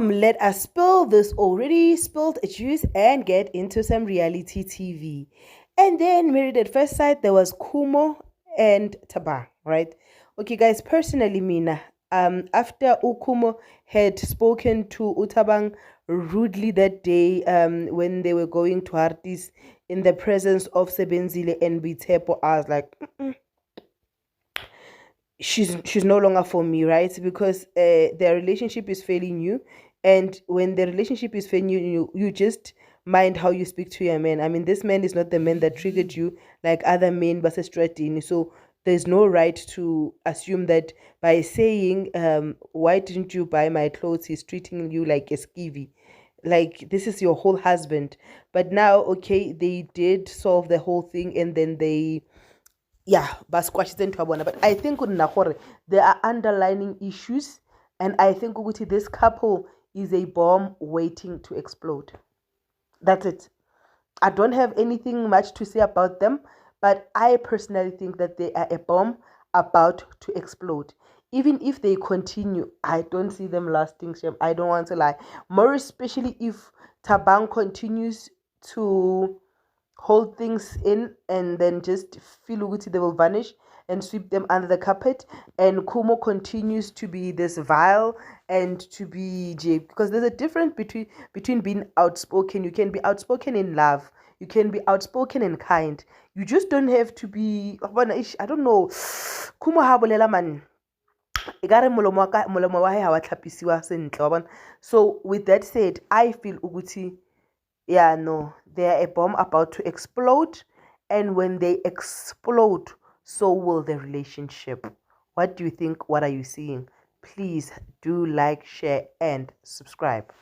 Let us spill this already spilled juice and get into some reality TV. And then Married at First Sight, there was Kumo and Taba, right? Okay, guys, personally, Mina, after Ukumo had spoken to Utabang rudely that day, when they were going to Hartis in the presence of Sebenzile and Bitepo, I was like, she's no longer for me, right? Because their relationship is fairly new, and when the relationship is fairly new, you just mind how you speak to your man. I mean, this man is not the man that triggered you like other men versus Stratini. So there's no right to assume that by saying, why didn't you buy my clothes, he's treating you like a skivvy. Like, this is your whole husband. But now, okay, they did solve the whole thing, and then they, yeah, ba squashitse ntho ya bona. But I think nna gore there are underlining issues, and I think ukuthi this couple is a bomb waiting to explode. That's it. I don't have anything much to say about them, but I personally think that they are a bomb about to explode. Even if they continue, I don't see them lasting. Shem. I don't want to lie. More especially if Tabang continues to hold things in and then just feel ukuthi they will vanish and sweep them under the carpet, and Kumo continues to be this vile and to be Jay, because there's a difference between being outspoken. You can be outspoken in love, you can be outspoken and kind, you just don't have to be, I don't know. Kumo ha bolela man, ekare molomo wa hae ha wa tlhapisiwa sentle wa bona. So with that said, I feel ukuthi, yeah, no, they're a bomb about to explode. And when they explode, so will the relationship. What do you think? What are you seeing? Please do like, share, and subscribe.